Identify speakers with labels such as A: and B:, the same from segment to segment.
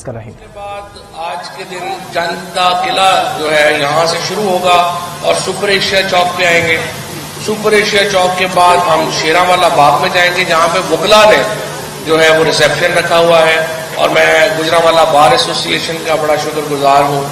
A: کر رہے ہیں۔
B: اس کے بعد آج کے دن جنتا قلعہ جو ہے یہاں سے شروع ہوگا اور سپر ایشیا چوک پہ آئیں گے۔ سپر ایشیا چوک کے بعد ہم شیراوالا باغ میں جائیں گے جہاں پہ وکلا نے جو ہے وہ ریسیپشن رکھا ہوا ہے، اور میں گجرانوالہ بار ایسوسی ایشن کا بڑا شکر گزار ہوں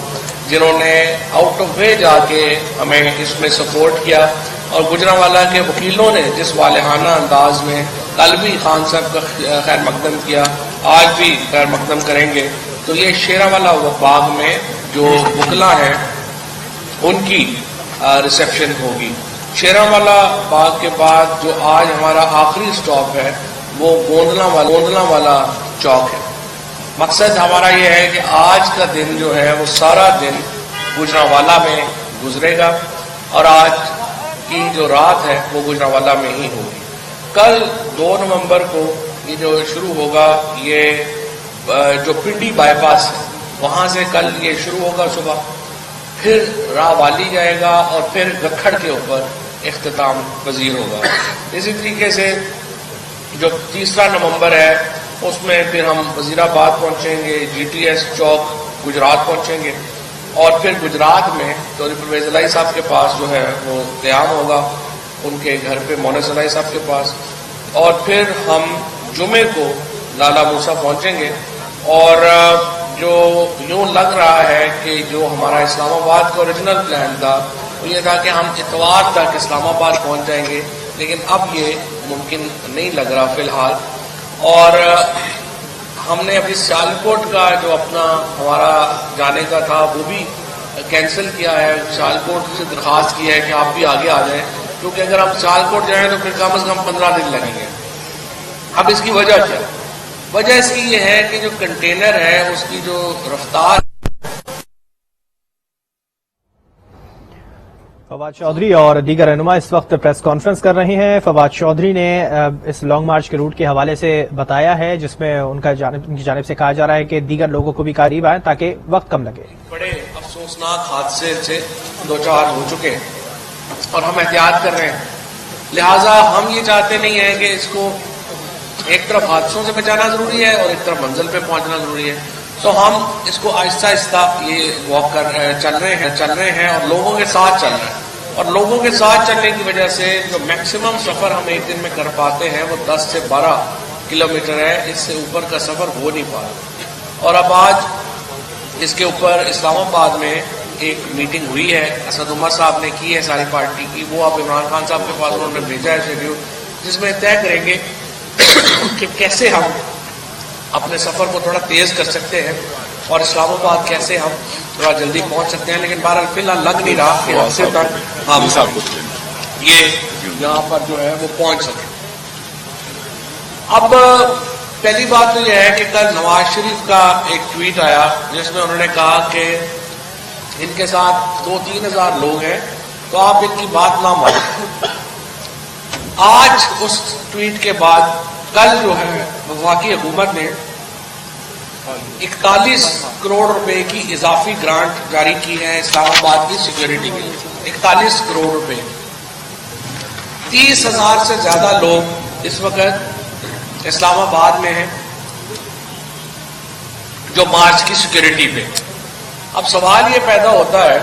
B: جنہوں نے آؤٹ آف وے جا کے ہمیں اس میں سپورٹ کیا، اور گجرانوالہ کے وکیلوں نے جس والہانہ انداز میں کل بھی خان صاحب کا خیر مقدم کیا، آج بھی خیر مقدم کریں گے، تو یہ شیراوالا باغ میں جو وکلا ہیں ان کی ریسیپشن ہوگی۔ شیراوالا باغ کے بعد جو آج ہمارا آخری سٹاپ ہے وہ گوندلا والا چوک ہے۔ مقصد ہمارا یہ ہے کہ آج کا دن جو ہے وہ سارا دن گجرانوالہ میں گزرے گا، اور آج کی جو رات ہے وہ گجرانوالہ میں ہی ہوگی۔ کل 2 نومبر کو یہ جو شروع ہوگا، یہ جو پنڈی بائی پاس ہے وہاں سے کل یہ شروع ہوگا صبح، پھر راہ والی جائے گا، اور پھر گکھڑ کے اوپر اختتام پذیر ہوگا۔ اسی طریقے سے جو 3 نومبر ہے اس میں پھر ہم وزیر آباد پہنچیں گے، جی ٹی ایس چوک گجرات پہنچیں گے، اور پھر گجرات میں چودھری پرویز الہی صاحب کے پاس جو ہے وہ قیام ہوگا، ان کے گھر پہ مونس الہی صاحب کے پاس، اور پھر ہم جمعے کو لالا موسیٰ پہنچیں گے۔ اور جو یوں لگ رہا ہے کہ جو ہمارا اسلام آباد کا اوریجنل پلان تھا وہ یہ تھا کہ ہم اتوار تک اسلام آباد پہنچ جائیں گے، لیکن اب یہ ممکن نہیں لگ رہا فی الحال، اور ہم نے ابھی سیالکوٹ کا جو اپنا ہمارا جانے کا تھا وہ بھی کینسل کیا ہے۔ سیالکوٹ سے درخواست کی ہے کہ آپ بھی آگے آ جائیں، کیونکہ اگر ہم سیالکوٹ جائیں تو پھر کم از کم 15 دن لگیں گے۔ اب اس کی وجہ کیا؟ وجہ اس کی یہ ہے کہ جو کنٹینر ہے اس کی جو رفتار،
A: فواد چودھری اور دیگر رہنما اس وقت پریس کانفرنس کر رہے ہیں۔ فواد چودھری نے اس لانگ مارچ کے روٹ کے حوالے سے بتایا ہے، جس میں ان کی جانب سے کہا جا رہا ہے کہ دیگر لوگوں کو بھی قریب آئیں تاکہ وقت کم لگے۔
B: بڑے افسوسناک حادثے سے 2-4 ہو چکے ہیں اور ہم احتیاط کر رہے ہیں، لہٰذا ہم یہ چاہتے نہیں ہیں کہ اس کو ایک طرف حادثوں سے بچانا ضروری ہے اور ایک طرف منزل پہ پہنچنا ضروری ہے، تو ہم اس کو آہستہ آہستہ یہ واک چل رہے ہیں اور لوگوں کے ساتھ چل رہے ہیں، اور لوگوں کے ساتھ چلنے کی وجہ سے جو میکسیمم سفر ہم ایک دن میں کر پاتے ہیں وہ 10 سے 12 کلومیٹر ہے، اس سے اوپر کا سفر ہو نہیں پا رہا۔ اور اب آج اس کے اوپر اسلام آباد میں ایک میٹنگ ہوئی ہے، اسد عمر صاحب نے کی ہے ساری پارٹی کی، وہ اب عمران خان صاحب کے پاس انہوں نے بھیجا ہے شیڈیول، جس میں طے کریں گے کہ کیسے ہم اپنے سفر کو تھوڑا تیز کر سکتے ہیں اور اسلام آباد کیسے ہم تھوڑا جلدی پہنچ سکتے ہیں، لیکن بہرحال فی الحال لگ نہیں رہا کہ ہفتے تک ہم یہ یہاں پر جو ہے وہ پہنچ سکیں۔ اب پہلی بات تو یہ ہے کہ کل نواز شریف کا ایک ٹویٹ آیا جس میں انہوں نے کہا کہ ان کے ساتھ 2-3 ہزار لوگ ہیں تو آپ ان کی بات نہ مانیں۔ آج اس ٹویٹ کے بعد کل جو ہے وفاقی حکومت نے 41 کروڑ روپے کی اضافی گرانٹ جاری کی ہے اسلام آباد کی سیکیورٹی کے لیے۔ 41 کروڑ روپے، 30,000 سے زیادہ لوگ اس وقت اسلام آباد میں ہیں جو مارچ کی سیکیورٹی پہ۔ اب سوال یہ پیدا ہوتا ہے،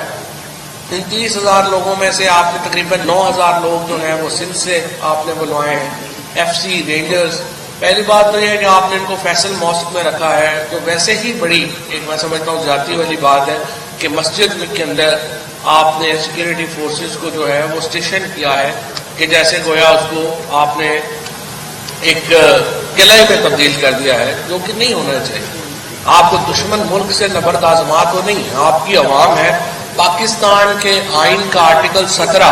B: ان 30,000 لوگوں میں سے آپ نے تقریباً 9,000 لوگ جو ہیں وہ سندھ سے آپ نے بلوائے ہیں، ایف سی رینجرز۔ پہلی بات تو یہ ہے کہ آپ نے ان کو فیصل ماسک میں رکھا ہے، جو ویسے ہی بڑی ایک میں سمجھتا ہوں زیادتی والی بات ہے کہ مسجد کے اندر آپ نے سیکیورٹی فورسز کو جو ہے وہ اسٹیشن کیا ہے کہ جیسے گویا اس کو آپ نے ایک قلعے میں تبدیل کر دیا ہے، جو کہ نہیں ہونا چاہیے۔ آپ کو دشمن ملک سے نبرد آزما تو نہیں، آپ کی عوام ہے۔ پاکستان کے آئین کا آرٹیکل 17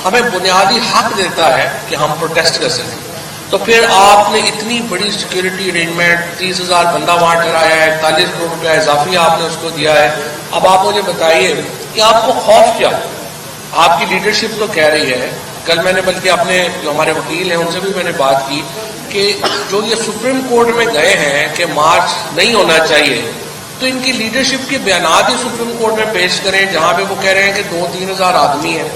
B: ہمیں بنیادی حق دیتا ہے کہ ہم پروٹیسٹ کر سکیں، تو پھر آپ نے اتنی بڑی سیکیورٹی ارینجمنٹ، 30,000 بندہ وہاں ٹھہرایا ہے، 41 کروڑ روپیہ اضافی آپ نے اس کو دیا ہے۔ اب آپ مجھے بتائیے کہ آپ کو خوف کیا؟ آپ کی لیڈرشپ تو کہہ رہی ہے، کل میں نے بلکہ اپنے جو ہمارے وکیل ہیں ان سے بھی میں نے بات کی کہ جو یہ سپریم کورٹ میں گئے ہیں کہ مارچ نہیں ہونا چاہیے، تو ان کی لیڈرشپ کے بیانات ہی سپریم کورٹ میں پیش کریں جہاں پہ وہ کہہ رہے ہیں کہ 2-3 ہزار آدمی ہیں،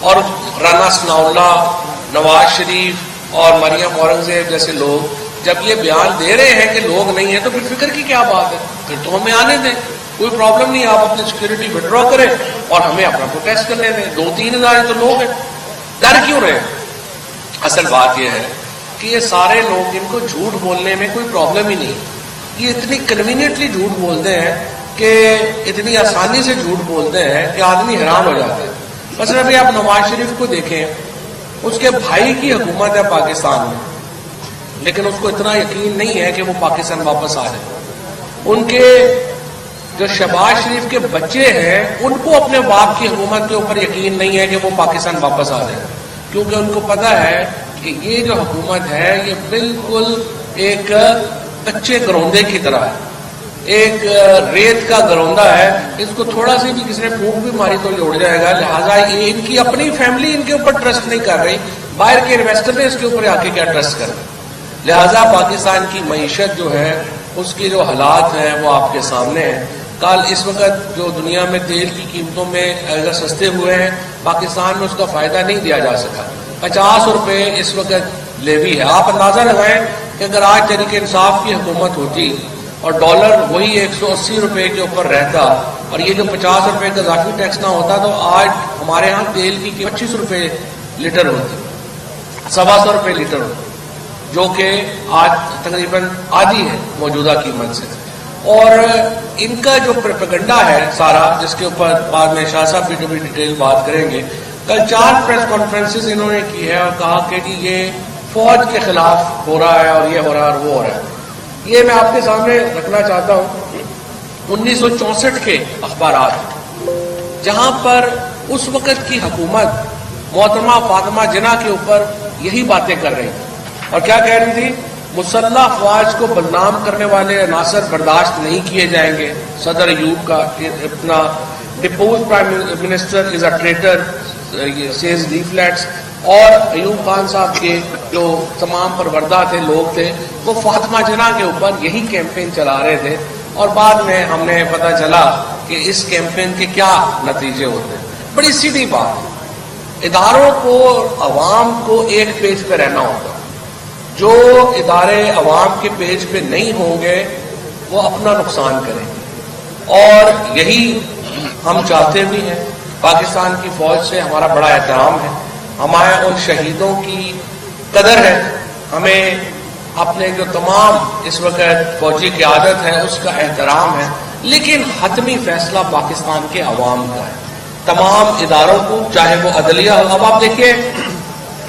B: اور رانا ثناء اللہ، نواز شریف اور مریم اورنگزیب جیسے لوگ جب یہ بیان دے رہے ہیں کہ لوگ نہیں ہیں تو پھر فکر کی کیا بات ہے؟ پھر تو ہمیں آنے دیں، کوئی پرابلم نہیں، آپ اپنی سیکورٹی وڈرا کریں اور ہمیں اپنا پروٹیسٹ کرنے دیں. 2-3 ہزار تو لوگ ہیں، ڈر کیوں رہے؟ اصل بات یہ ہے کہ یہ سارے لوگ، ان کو جھوٹ بولنے میں کوئی پرابلم ہی نہیں. یہ اتنی کنوینئنٹلی جھوٹ بولتے ہیں کہ اتنی آسانی سے جھوٹ بولتے ہیں کہ آدمی حیران ہو جاتا ہے. مثلا ابھی آپ نواز شریف کو دیکھیں، اس کے بھائی کی حکومت ہے پاکستان میں، لیکن اس کو اتنا یقین نہیں ہے کہ وہ پاکستان واپس آ جائے. ان کے جو شہباز شریف کے بچے ہیں، ان کو اپنے باپ کی حکومت کے اوپر یقین نہیں ہے کہ وہ پاکستان واپس آ جائے، کیونکہ ان کو پتا ہے کہ یہ جو حکومت ہے یہ بالکل ایک کچے گروندے کی طرح ہے، ایک ریت کا گروندہ ہے. اس کو تھوڑا سی بھی کسی نے پھونک بھی ماری تو یہ اڑ جائے گا. لہٰذا یہ ان کی اپنی فیملی ان کے اوپر ٹرسٹ نہیں کر رہی، باہر کے انویسٹر نے اس کے اوپر آ کے کیا ٹرسٹ کر رہے. لہٰذا پاکستان کی معیشت جو ہے، اس کے جو حالات ہیں وہ آپ کے سامنے ہیں. کل اس وقت جو دنیا میں تیل کی قیمتوں میں اگر سستے ہوئے ہیں، پاکستان میں اس کا فائدہ نہیں دیا جا سکا. 50 روپے اس وقت لیوی ہے. آپ اندازہ لگائیں کہ اگر آج تحریک انصاف کی حکومت ہوتی اور ڈالر وہی 180 روپے کے اوپر رہتا اور یہ جو 50 روپے کا اضافی ٹیکس نہ ہوتا تو آج ہمارے ہاں تیل کی 25 روپے لیٹر ہوتی، 125 روپے لیٹر ہوتی، جو کہ آج تقریباً آدھی ہے موجودہ قیمت سے. اور ان کا جو پروپیگنڈا ہے سارا، جس کے اوپر بعد میں شاہ صاحب بھی کبھی ڈیٹیل بات کریں گے. کل 4 پریس کانفرنسز انہوں نے کی ہے اور کہا کہ جی یہ فوج کے خلاف ہو رہا ہے اور یہ ہو رہا ہے اور وہ ہو رہا ہے. یہ میں آپ کے سامنے رکھنا چاہتا ہوں 1964 کے اخبارات، جہاں پر اس وقت کی حکومت محترمہ فاطمہ جناح کے اوپر یہی باتیں کر رہی تھی. اور کیا کہہ رہی تھی؟ مسلح افواج کو بدنام کرنے والے عناصر برداشت نہیں کیے جائیں گے. صدر ایوب کا اپنا deposed prime minister as a traitor says leaflets, اور ایوب خان صاحب کے جو تمام پروردہ تھے، لوگ تھے، وہ فاطمہ جناح کے اوپر یہی کیمپین چلا رہے تھے. اور بعد میں ہم نے پتہ چلا کہ اس کیمپین کے کیا نتیجے ہوتے ہیں. بڑی سیدھی بات، اداروں کو، عوام کو ایک پیج پہ رہنا ہوتا. جو ادارے عوام کے پیج پہ نہیں ہوں گے وہ اپنا نقصان کریں گے، اور یہی ہم چاہتے بھی ہیں. پاکستان کی فوج سے ہمارا بڑا احترام ہے، ہمارے ان شہیدوں کی قدر ہے، ہمیں اپنے جو تمام اس وقت فوجی قیادت ہے اس کا احترام ہے. لیکن حتمی فیصلہ پاکستان کے عوام کا ہے. تمام اداروں کو، چاہے وہ عدلیہ ہو. اب آپ دیکھیے،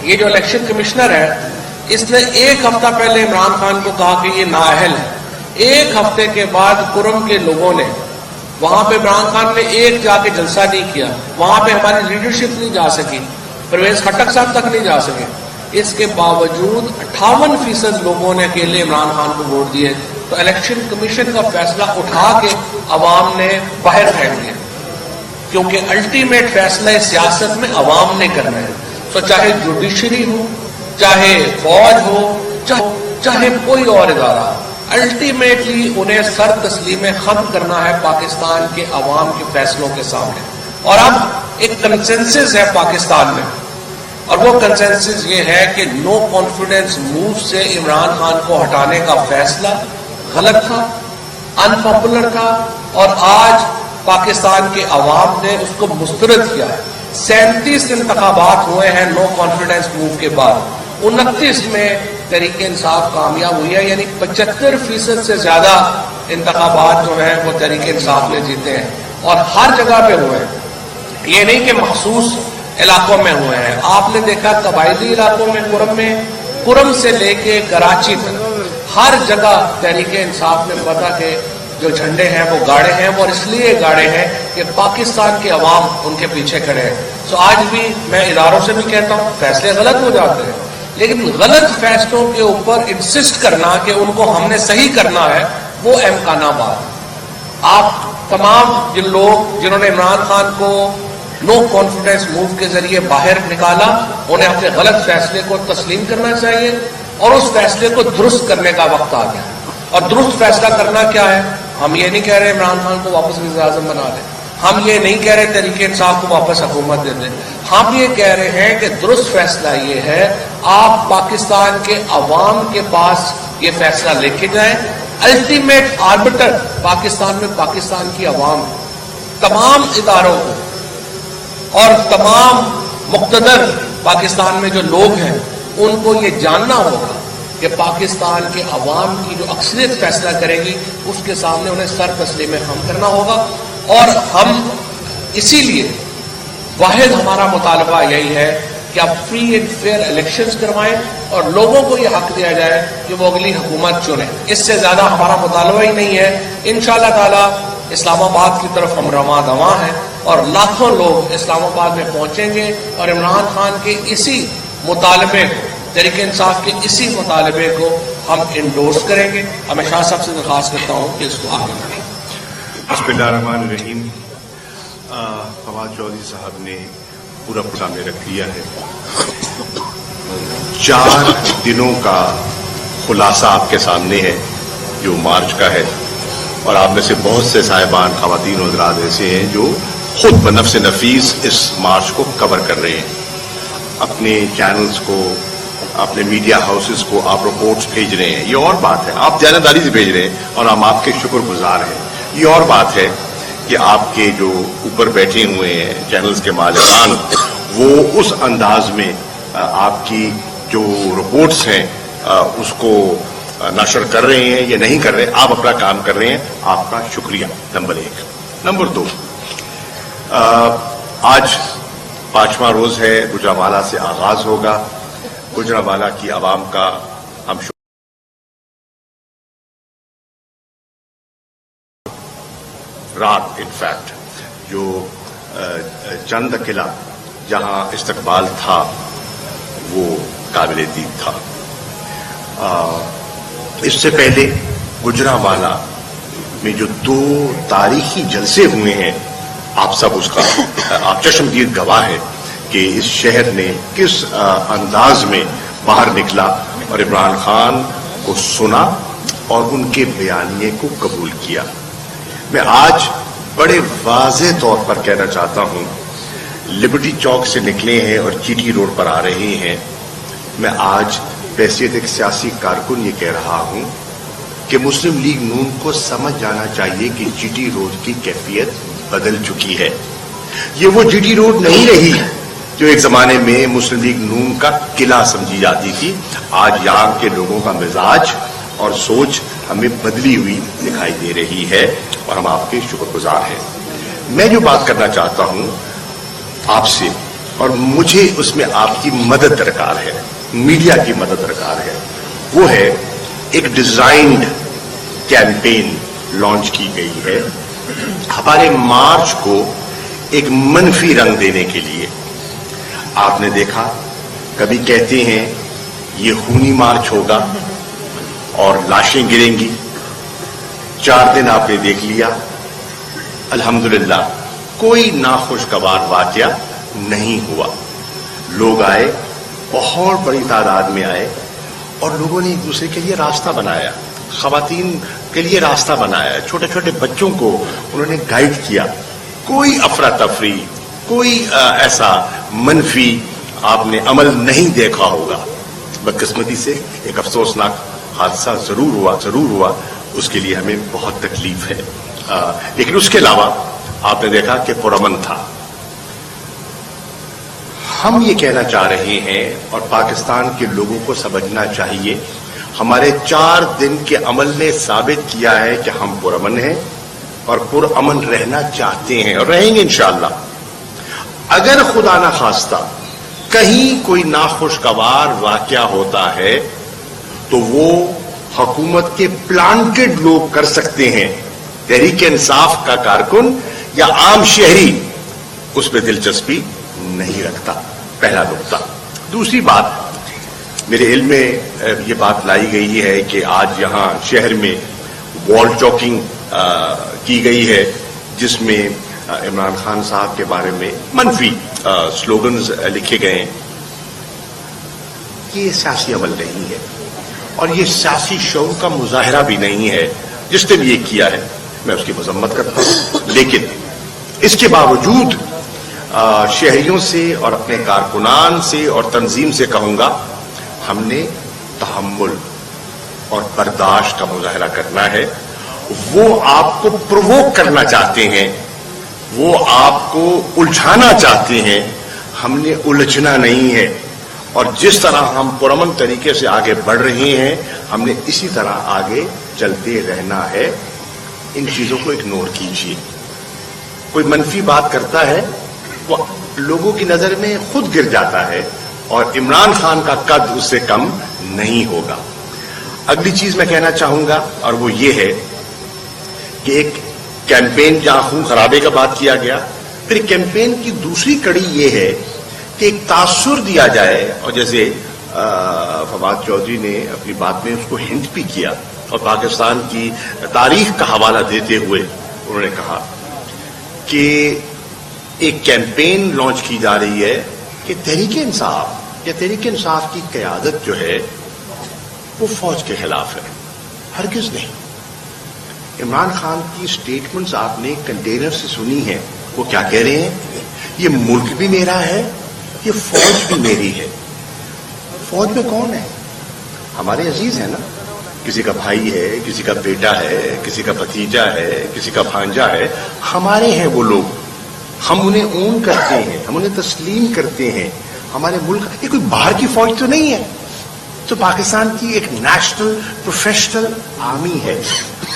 B: یہ جو الیکشن کمشنر ہے، اس نے 1 ہفتہ پہلے عمران خان کو کہا کہ یہ نااہل ہے. 1 ہفتے کے بعد کرم کے لوگوں نے وہاں پہ، عمران خان نے ایک جا کے جلسہ نہیں کیا، وہاں پہ ہماری لیڈرشپ نہیں جا سکی، پرویز خٹک صاحب تک نہیں جا سکے. اس کے باوجود 58% لوگوں نے اکیلے عمران خان کو ووٹ دیے. تو الیکشن کمیشن کا فیصلہ اٹھا کے عوام نے باہر پھینک دیا، کیونکہ الٹیمیٹ فیصلہ سیاست میں عوام نے کرنا ہے. تو چاہے جوڈیشری ہو، چاہے فوج ہو، چاہے کوئی اور ادارہ، الٹیمیٹلی انہیں سر تسلیم خم کرنا ہے پاکستان کے عوام کے فیصلوں کے سامنے. اور اب ایک کنسنسس ہے پاکستان میں، اور وہ کنسنسس یہ ہے کہ نو کانفیڈنس موو سے عمران خان کو ہٹانے کا فیصلہ غلط تھا، ان پاپولر تھا، اور آج پاکستان کے عوام نے اس کو مسترد کیا ہے. 37 انتخابات ہوئے ہیں نو کانفیڈنس موو کے بعد، 29 میں تحریک انصاف کامیاب ہوئی ہے، یعنی 75% سے زیادہ انتخابات جو ہیں وہ تحریک انصاف نے جیتے ہیں، اور ہر جگہ پہ ہوئے ہیں. یہ نہیں کہ مخصوص علاقوں میں ہوئے ہیں. آپ نے دیکھا قبائلی علاقوں میں، کرم سے لے کے کراچی تک ہر جگہ تحریک انصاف نے پتا کہ جو جھنڈے ہیں وہ گاڑے ہیں، اور اس لیے گاڑے ہیں کہ پاکستان کے عوام ان کے پیچھے کھڑے ہیں. سو آج بھی میں اداروں سے بھی کہتا ہوں، فیصلے غلط ہو جاتے ہیں، لیکن غلط فیصلوں کے اوپر انسسٹ کرنا کہ ان کو ہم نے صحیح کرنا ہے، وہ امکانہ بات. آپ تمام جن لوگ جنہوں نے عمران خان کو نو کانفیڈنس موو کے ذریعے باہر نکالا، انہیں اپنے غلط فیصلے کو تسلیم کرنا چاہیے، اور اس فیصلے کو درست کرنے کا وقت آ گیا. اور درست فیصلہ کرنا کیا ہے؟ ہم یہ نہیں کہہ رہے عمران خان کو واپس وزیر اعظم بنا دیں، ہم یہ نہیں کہہ رہے تحریک انصاف کو واپس حکومت دے دیں. ہم یہ کہہ رہے ہیں کہ درست فیصلہ یہ ہے، آپ پاکستان کے عوام کے پاس یہ فیصلہ لے کے جائیں. الٹیمیٹ آربٹر پاکستان میں پاکستان کی عوام، تمام اداروں کو اور تمام مقتدر پاکستان میں جو لوگ ہیں ان کو یہ جاننا ہوگا کہ پاکستان کے عوام کی جو اکثریت فیصلہ کرے گی اس کے سامنے انہیں سر تسلیم خم کرنا ہوگا. اور ہم اسی لیے واحد ہمارا مطالبہ یہی ہے کہ آپ فری اینڈ فیئر الیکشنز کروائیں اور لوگوں کو یہ حق دیا جائے کہ وہ اگلی حکومت چنیں. اس سے زیادہ ہمارا مطالبہ ہی نہیں ہے. انشاءاللہ تعالی اسلام آباد کی طرف ہم رواں دواں ہیں اور لاکھوں لوگ اسلام آباد میں پہنچیں گے اور عمران خان کے اسی مطالبے کو، تحریک انصاف کے اسی مطالبے کو ہم انڈورس کریں گے. میں شاہ صاحب سے درخواست کرتا ہوں کہ اس کو آگے بڑھائیں.
C: بسم اللہ الرحمن الرحیم. فواد چودھری صاحب نے پورا پروگرام میں رکھ لیا ہے. 4 دنوں کا خلاصہ آپ کے سامنے ہے جو مارچ کا ہے، اور آپ میں سے بہت سے صاحبان، خواتین و حضرات ایسے ہیں جو خود بنفس نفیس اس مارچ کو کور کر رہے ہیں. اپنے چینلز کو، اپنے میڈیا ہاؤسز کو آپ رپورٹس بھیج رہے ہیں، یہ اور بات ہے. آپ دیانتداری سے بھیج رہے ہیں اور ہم آپ کے شکر گزار ہیں. یہ اور بات ہے کہ آپ کے جو اوپر بیٹھے ہوئے ہیں چینلز کے مالکان، وہ اس انداز میں آپ کی جو رپورٹس ہیں اس کو نشر کر رہے ہیں یا نہیں کر رہے. آپ اپنا کام کر رہے ہیں، آپ کا شکریہ. نمبر 1. نمبر 2، آج 5واں روز ہے، گجرانوالہ سے آغاز ہوگا. گجرانوالہ کی عوام کا ہم رات انفیکٹ جو چند قلعہ جہاں استقبال تھا وہ قابل دید تھا. اس سے پہلے گجرانوالہ میں جو 2 تاریخی جلسے ہوئے ہیں، آپ سب اس کا آپ چشمدید گواہ ہیں کہ اس شہر نے کس انداز میں باہر نکلا اور عمران خان کو سنا اور ان کے بیانیے کو قبول کیا. میں آج بڑے واضح طور پر کہنا چاہتا ہوں، لبرٹی چوک سے نکلے ہیں اور جی ٹی روڈ پر آ رہے ہیں. میں آج بحیثیت ایک سیاسی کارکن یہ کہہ رہا ہوں کہ مسلم لیگ نون کو سمجھ جانا چاہیے کہ جی ٹی روڈ کی کیفیت بدل چکی ہے. یہ وہ جی ٹی روڈ نہیں رہی جو ایک زمانے میں مسلم لیگ نون کا قلعہ سمجھی جاتی تھی. آج یہاں کے لوگوں کا مزاج اور سوچ ہمیں بدلی ہوئی دکھائی دے رہی ہے اور ہم آپ کے شکر گزار ہیں. میں جو بات کرنا چاہتا ہوں آپ سے، اور مجھے اس میں آپ کی مدد درکار ہے، میڈیا کی مدد درکار ہے، وہ ہے ایک ڈیزائنڈ کیمپین لانچ کی گئی ہے ہمارے مارچ کو ایک منفی رنگ دینے کے لیے. آپ نے دیکھا، کبھی کہتے ہیں یہ خونی مارچ ہوگا اور لاشیں گریں گی. 4 دن آپ نے دیکھ لیا، الحمدللہ کوئی ناخوشگوار واقعہ نہیں ہوا. لوگ آئے، بہت بڑی تعداد میں آئے، اور لوگوں نے ایک دوسرے کے لیے راستہ بنایا، خواتین کے لیے راستہ بنایا، چھوٹے چھوٹے بچوں کو انہوں نے گائیڈ کیا. کوئی افراتفری، کوئی ایسا منفی آپ نے عمل نہیں دیکھا ہوگا. بدقسمتی سے ایک افسوسناک حادثہ ضرور ہوا، اس کے لیے ہمیں بہت تکلیف ہے. لیکن اس کے علاوہ آپ نے دیکھا کہ پرامن تھا. ہم یہ کہنا چاہ رہے ہیں اور پاکستان کے لوگوں کو سمجھنا چاہیے، ہمارے 4 دن کے عمل نے ثابت کیا ہے کہ ہم پرامن ہیں اور پرامن رہنا چاہتے ہیں اور رہیں گے انشاءاللہ. اگر خدا نہ خواستہ کہیں کوئی ناخوشگوار واقعہ ہوتا ہے تو وہ حکومت کے پلانٹڈ لوگ کر سکتے ہیں. تحریک انصاف کا کارکن یا عام شہری اس پہ دلچسپی نہیں رکھتا. پہلا نقطہ. دوسری بات، میرے علم میں یہ بات لائی گئی ہے کہ آج یہاں شہر میں وال چاکنگ کی گئی ہے جس میں عمران خان صاحب کے بارے میں منفی سلوگنز لکھے گئے ہیں. یہ سیاسی عمل نہیں ہے اور یہ سیاسی شعور کا مظاہرہ بھی نہیں ہے. جس نے بھی یہ کیا ہے میں اس کی مذمت کرتا ہوں، لیکن اس کے باوجود شہریوں سے اور اپنے کارکنان سے اور تنظیم سے کہوں گا، ہم نے تحمل، اور برداشت کا مظاہرہ کرنا ہے. وہ آپ کو پرووک کرنا چاہتے ہیں, وہ آپ کو الجھانا چاہتے ہیں. ہم نے الجھنا نہیں ہے, اور جس طرح ہم پرامن طریقے سے آگے بڑھ رہے ہیں ہم نے اسی طرح آگے چلتے رہنا ہے. ان چیزوں کو اگنور کیجیے. کوئی منفی بات کرتا ہے وہ لوگوں کی نظر میں خود گر جاتا ہے, اور عمران خان کا قد اس سے کم نہیں ہوگا. اگلی چیز میں کہنا چاہوں گا, اور وہ یہ ہے کہ ایک کیمپین جہاں خون خرابے کا بات کیا گیا, پھر کیمپین کی دوسری کڑی یہ ہے کہ ایک تاثر دیا جائے, اور جیسے فواد چودھری نے اپنی بات میں اس کو ہنٹ بھی کیا, اور پاکستان کی تاریخ کا حوالہ دیتے ہوئے انہوں نے کہا کہ ایک کیمپین لانچ کی جا رہی ہے کہ تحریک انصاف یا تحریک انصاف کی قیادت جو ہے وہ فوج کے خلاف ہے. ہرگز نہیں. عمران خان کی سٹیٹمنٹس آپ نے کنٹینر سے سنی ہیں. وہ کیا کہہ رہے ہیں؟ یہ ملک بھی میرا ہے, یہ فوج بھی میری ہے. فوج میں کون ہے؟ ہمارے عزیز ہیں نا. کسی کا بھائی ہے, کسی کا بیٹا ہے, کسی کا بھتیجا ہے, کسی کا بھانجا ہے. ہمارے ہیں وہ لوگ. ہم انہیں اون کرتے ہیں, ہم انہیں تسلیم کرتے ہیں. ہمارے ملک یہ کوئی باہر کی فوج تو نہیں ہے. تو پاکستان کی ایک نیشنل پروفیشنل آرمی ہے,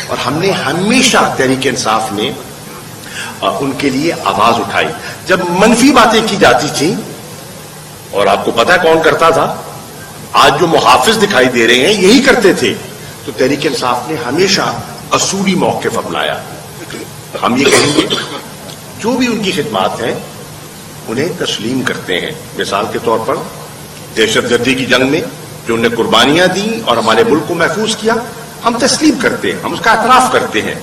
C: اور ہم نے ہمیشہ تحریک انصاف میں ان کے لیے آواز اٹھائی. جب منفی باتیں کی جاتی تھیں, اور آپ کو پتا کون کرتا تھا, آج جو محافظ دکھائی دے رہے ہیں یہی کرتے تھے, تو تحریک انصاف نے ہمیشہ اصولی موقف اپنایا. ہم یہ کہیں گے جو بھی ان کی خدمات ہیں انہیں تسلیم کرتے ہیں. مثال کے طور پر دہشت گردی کی جنگ میں جو انہیں قربانیاں دیں اور ہمارے ملک کو محفوظ کیا, ہم تسلیم کرتے ہیں, ہم اس کا اعتراف کرتے ہیں.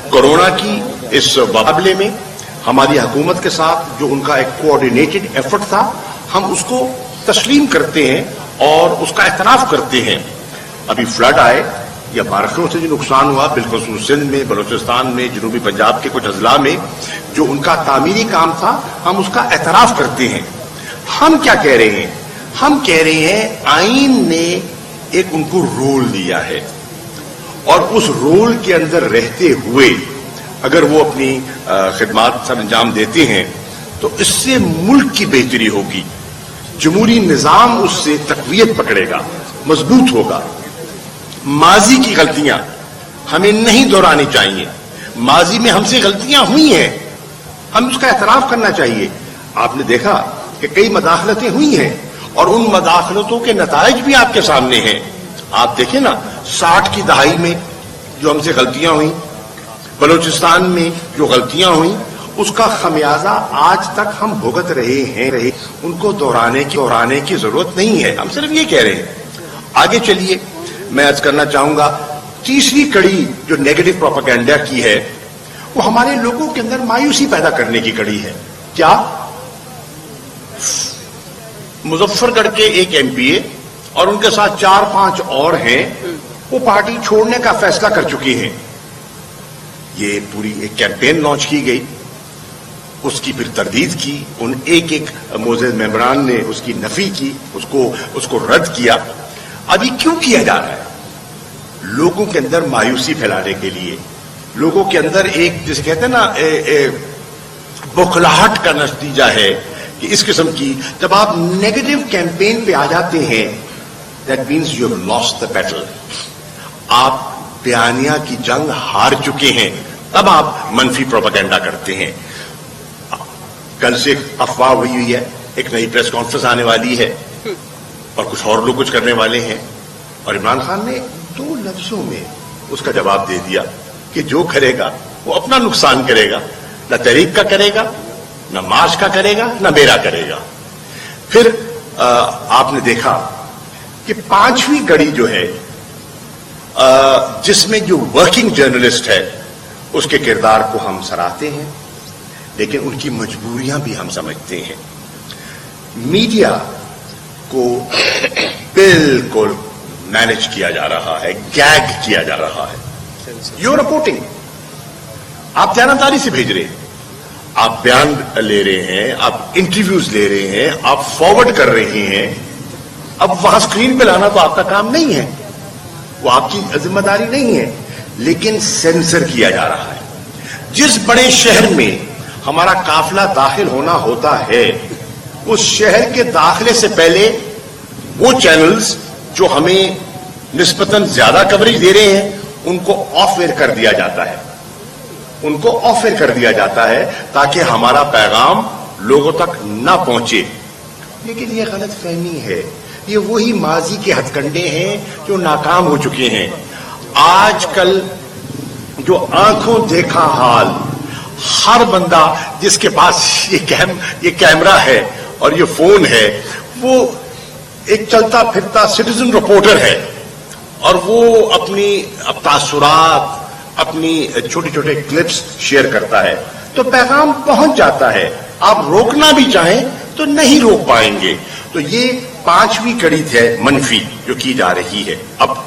C: کورونا کی اس مقابلے میں ہماری حکومت کے ساتھ جو ان کا ایک کوآرڈینیٹڈ ایفرٹ تھا, ہم اس کو تسلیم کرتے ہیں اور اس کا اعتراف کرتے ہیں. ابھی فلڈ آئے یا بارشوں سے جو نقصان ہوا, بالخصوص سندھ میں, بلوچستان میں, جنوبی پنجاب کے کچھ اضلاع میں جو ان کا تعمیری کام تھا, ہم اس کا اعتراف کرتے ہیں. ہم کیا کہہ رہے ہیں؟ ہم کہہ رہے ہیں آئین نے ایک ان کو رول دیا ہے, اور اس رول کے اندر رہتے ہوئے اگر وہ اپنی خدمات سر انجام دیتے ہیں تو اس سے ملک کی بہتری ہوگی, جمہوری نظام اس سے تقویت پکڑے گا, مضبوط ہوگا. ماضی کی غلطیاں ہمیں نہیں دہرانی چاہیے. ماضی میں ہم سے غلطیاں ہوئی ہیں, ہم اس کا اعتراف کرنا چاہیے. آپ نے دیکھا کہ کئی مداخلتیں ہوئی ہیں, اور ان مداخلتوں کے نتائج بھی آپ کے سامنے ہیں. آپ دیکھیں نا, 60 کی دہائی میں جو ہم سے غلطیاں ہوئیں, بلوچستان میں جو غلطیاں ہوئیں, اس کا خمیازہ آج تک ہم بھگت رہے ہیں. ان کو دہرانے کی ضرورت نہیں ہے. ہم صرف یہ کہہ رہے ہیں. آگے چلیے, میں عرض کرنا چاہوں گا تیسری کڑی جو نیگیٹو پروپیگنڈا کی ہے وہ ہمارے لوگوں کے اندر مایوسی پیدا کرنے کی کڑی ہے. کیا مظفر گڑھ کے ایک ایم پی اے اور ان کے ساتھ 4-5 اور ہیں, وہ پارٹی چھوڑنے کا فیصلہ کر چکے ہیں. یہ پوری ایک کیمپین لانچ کی گئی, اس کی پھر تردید کی, ان ایک معزز ممبران نے اس کی نفی کی, اس کو رد کیا. ابھی کیوں کیا جا رہا ہے؟ لوگوں کے اندر مایوسی پھیلانے کے لیے, لوگوں کے اندر ایک جسے کہتے ہیں نا بوکھلاہٹ کا نتیجہ ہے کہ اس قسم کی جب آپ نیگیٹو کیمپین پہ آ جاتے ہیں, that means you have lost the battle. آپ بیانیہ کی جنگ ہار چکے ہیں, تب آپ منفی پروپیگنڈا کرتے ہیں. کل سے افواہ ہوئی ہے, ایک نئی پریس کانفرنس آنے والی ہے, اور کچھ اور لوگ کچھ کرنے والے ہیں, اور عمران خان نے 2 لفظوں میں اس کا جواب دے دیا کہ جو کرے گا وہ اپنا نقصان کرے گا, نہ تحریک کا کرے گا, نہ مارچ کا کرے گا, نہ میرا کرے گا. پھر آپ نے دیکھا کہ 5ویں کڑی جو ہے جس میں جو ورکنگ جرنلسٹ ہے اس کے کردار کو ہم سراہتے ہیں, لیکن ان کی مجبوریاں بھی ہم سمجھتے ہیں. میڈیا کو بالکل مینج کیا جا رہا ہے, گیگ کیا جا رہا ہے. یو رپورٹنگ, آپ دیانتداری سے بھیج رہے ہیں, آپ بیان لے رہے ہیں, آپ انٹرویوز لے رہے ہیں, آپ فارورڈ کر رہے ہیں. اب وہاں اسکرین پہ لانا تو آپ کا کام نہیں ہے, وہ آپ کی ذمہ داری نہیں ہے، لیکن سینسر کیا جا رہا ہے۔ جس بڑے شہر میں ہمارا قافلہ داخل ہونا ہوتا ہے، اس شہر کے داخلے سے پہلے وہ چینلز جو ہمیں نسبتاً زیادہ کوریج دے رہے ہیں ان کو آف ایئر کر دیا جاتا ہے، ان کو آف ایئر کر دیا جاتا ہے تاکہ ہمارا پیغام لوگوں تک نہ پہنچے۔ لیکن یہ غلط فہمی ہے، یہ وہی ماضی کے ہتھ کنڈے ہیں جو ناکام ہو چکے ہیں۔ آج کل جو آنکھوں دیکھا حال، ہر بندہ جس کے پاس یہ کیمرہ ہے اور یہ فون ہے، وہ ایک چلتا پھرتا سٹیزن رپورٹر ہے، اور وہ اپنی تاثرات، اپنی چھوٹے چھوٹے کلپس شیئر کرتا ہے، تو پیغام پہنچ جاتا ہے۔ آپ روکنا بھی چاہیں تو نہیں روک پائیں گے۔ تو یہ 5ویں کڑی ہے منفی جو کی جا رہی ہے۔ اب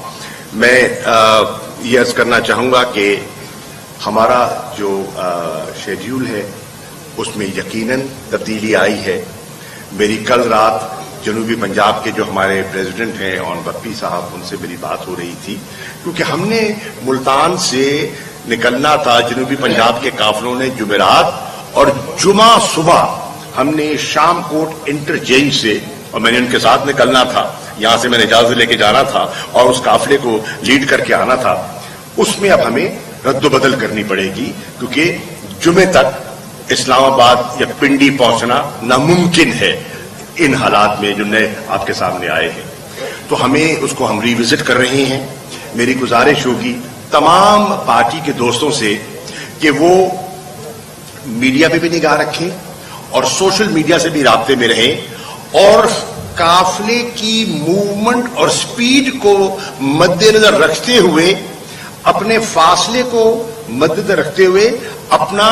C: میں یہ عرض کرنا چاہوں گا کہ ہمارا جو شیڈیول ہے اس میں یقیناً تبدیلی آئی ہے۔ میری کل رات جنوبی پنجاب کے جو ہمارے پریزیڈنٹ ہیں اون بپی صاحب، ان سے میری بات ہو رہی تھی، کیونکہ ہم نے ملتان سے نکلنا تھا، جنوبی پنجاب کے قافلوں نے جمعرات، اور جمعہ صبح ہم نے شام کوٹ انٹرچینج سے، اور میں نے ان کے ساتھ نکلنا تھا، یہاں سے میں نے اجازت لے کے جانا تھا اور اس قافلے کو لیڈ کر کے آنا تھا۔ اس میں اب ہمیں رد و بدل کرنی پڑے گی، کیونکہ جمعے تک اسلام آباد یا پنڈی پہنچنا ناممکن ہے ان حالات میں جو نئے آپ کے سامنے آئے ہیں۔ تو ہمیں اس کو ہم ریوزٹ کر رہے ہیں۔ میری گزارش ہوگی تمام پارٹی کے دوستوں سے کہ وہ میڈیا پہ بھی نگاہ رکھیں اور سوشل میڈیا سے بھی رابطے میں رہیں، اور قافلے کی موومنٹ اور سپیڈ کو مد نظر رکھتے ہوئے، اپنے فاصلے کو مد نظر رکھتے ہوئے اپنا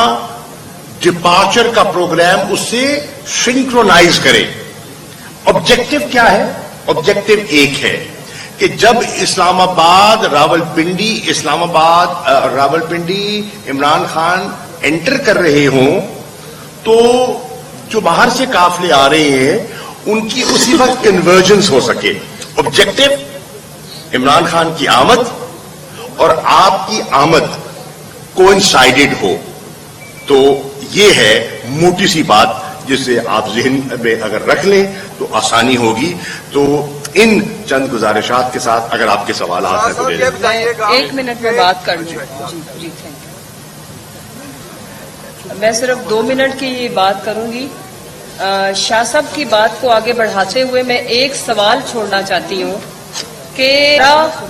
C: ڈپارچر کا پروگرام اس سے سنکرونائز کریں۔ آبجیکٹو کیا ہے؟ آبجیکٹو ایک ہے کہ جب اسلام آباد راولپنڈی عمران خان انٹر کر رہے ہوں تو جو باہر سے قافلے آ رہے ہیں ان کی اسی وقت کنورجنس ہو سکے۔ آبجیکٹو عمران خان کی آمد اور آپ کی آمد کوئنسائیڈڈ ہو، تو یہ ہے موٹی سی بات جسے آپ ذہن میں اگر رکھ لیں تو آسانی ہوگی۔ تو ان چند گزارشات کے ساتھ اگر آپ کے سوالات ہیں تو لے لیں۔
D: 1 منٹ میں بات کر لوں۔ جی تھینک یو۔ میں صرف 2 منٹ کی یہ بات کروں گی۔ شاہ صاحب کی بات کو آگے بڑھاتے ہوئے میں ایک سوال چھوڑنا چاہتی ہوں کہ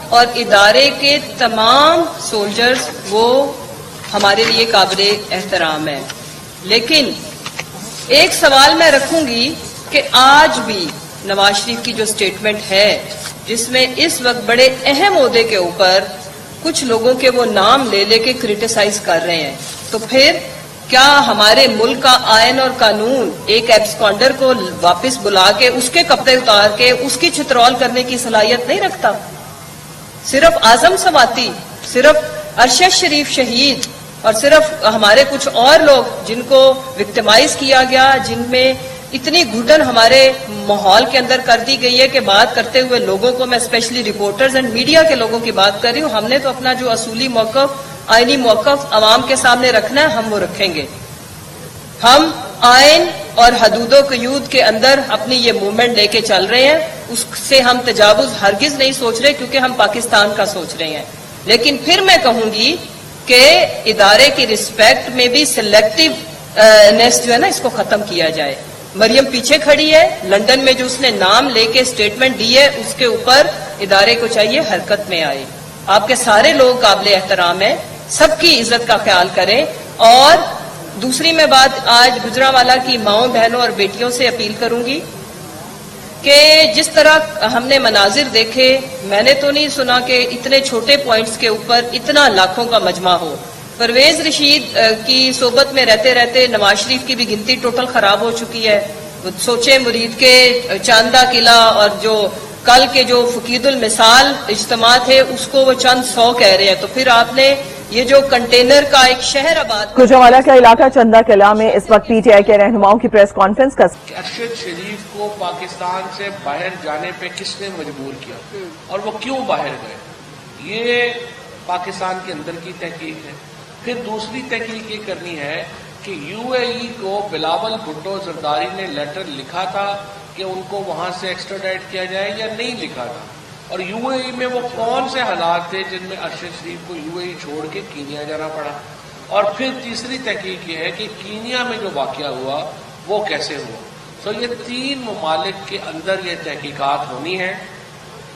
D: اور ادارے کے تمام سولجرز وہ ہمارے لیے قابل احترام ہیں، لیکن ایک سوال میں رکھوں گی کہ آج بھی نواز شریف کی جو سٹیٹمنٹ ہے جس میں اس وقت بڑے اہم عہدے کے اوپر کچھ لوگوں کے وہ نام لے لے کے کریٹیسائز کر رہے ہیں، تو پھر کیا ہمارے ملک کا آئین اور قانون ایک ایبسکانڈر کو واپس بلا کے اس کے کپڑے اتار کے اس کی چھترول کرنے کی صلاحیت نہیں رکھتا؟ صرف اعظم سواتی، صرف ارشد شریف شہید، اور صرف ہمارے کچھ اور لوگ جن کو وکٹمائز کیا گیا، جن میں اتنی گھٹن ہمارے ماحول کے اندر کر دی گئی ہے کہ بات کرتے ہوئے لوگوں کو، میں اسپیشلی رپورٹرز اینڈ میڈیا کے لوگوں کی بات کر رہی ہوں، ہم نے تو اپنا جو اصولی موقف، آئینی موقف عوام کے سامنے رکھنا ہے، ہم وہ رکھیں گے۔ ہم آئین اور حدود و قیود کے اندر اپنی یہ موومنٹ لے کے چل رہے ہیں، اس سے ہم تجاوز ہرگز نہیں سوچ رہے، کیونکہ ہم پاکستان کا سوچ رہے ہیں۔ لیکن پھر میں کہوں گی کہ ادارے کی رسپیکٹ میں بھی سلیکٹیونیس جو ہے نا، اس کو ختم کیا جائے۔ مریم پیچھے کھڑی ہے، لندن میں جو اس نے نام لے کے سٹیٹمنٹ دی ہے اس کے اوپر ادارے کو چاہیے حرکت میں آئے۔ آپ کے سارے لوگ قابل احترام ہیں، سب کی عزت کا خیال کریں۔ اور دوسری میں بات آج گجرانوالہ کی ماؤں، بہنوں اور بیٹیوں سے اپیل کروں گی کہ جس طرح ہم نے مناظر دیکھے، میں نے تو نہیں سنا کہ اتنے چھوٹے پوائنٹس کے اوپر اتنا لاکھوں کا مجمع ہو۔ پرویز رشید کی صحبت میں رہتے رہتے نواز شریف کی بھی گنتی ٹوٹل خراب ہو چکی ہے۔ سوچے مرید کے چاندہ قلعہ اور جو کل کے جو فقید المثال اجتماع تھے اس کو وہ چند 100 کہہ رہے ہیں، تو پھر آپ نے یہ جو کنٹینر کا ایک شہر آباد،
E: گجرانوالہ کا علاقہ چندہ قلعہ میں اس وقت پی ٹی آئی کے رہنماؤں کی پریس کانفرنس کا
B: ارشد شریف کو پاکستان سے باہر جانے پہ کس نے مجبور کیا اور وہ کیوں باہر گئے؟ یہ پاکستان کے اندر کی تحقیق ہے. پھر دوسری تحقیق یہ کرنی ہے کہ یو اے ای کو بلاول بھٹو زرداری نے لیٹر لکھا تھا کہ ان کو وہاں سے ایکسٹراڈائٹ کیا جائے یا نہیں لکھا تھا, اور یو اے ای میں وہ کون سے حالات تھے جن میں ارشد شریف کو یو اے ای چھوڑ کے کینیا جانا پڑا. اور پھر تیسری تحقیق یہ ہے کہ کینیا میں جو واقعہ ہوا وہ کیسے ہوا. تو یہ 3 ممالک کے اندر یہ تحقیقات ہونی ہے.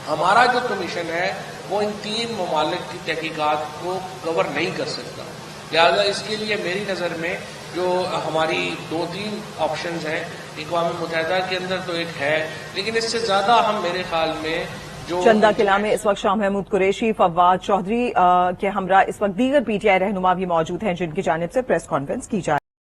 B: ہمارا جو کمیشن ہے وہ ان 3 ممالک کی تحقیقات کو کور نہیں کر سکتا, لہذا اس کے لیے میری نظر میں جو ہماری 2-3 آپشنز ہیں, اقوام متحدہ کے اندر تو ایک ہے, لیکن اس سے زیادہ ہم میرے خیال میں جو
E: چندہ قلعہ میں اس وقت شاہ محمود قریشی, فواد چودھری کے ہمراہ اس وقت دیگر پی ٹی آئی رہنما بھی موجود ہیں جن کی جانب سے پریس کانفرنس کی جا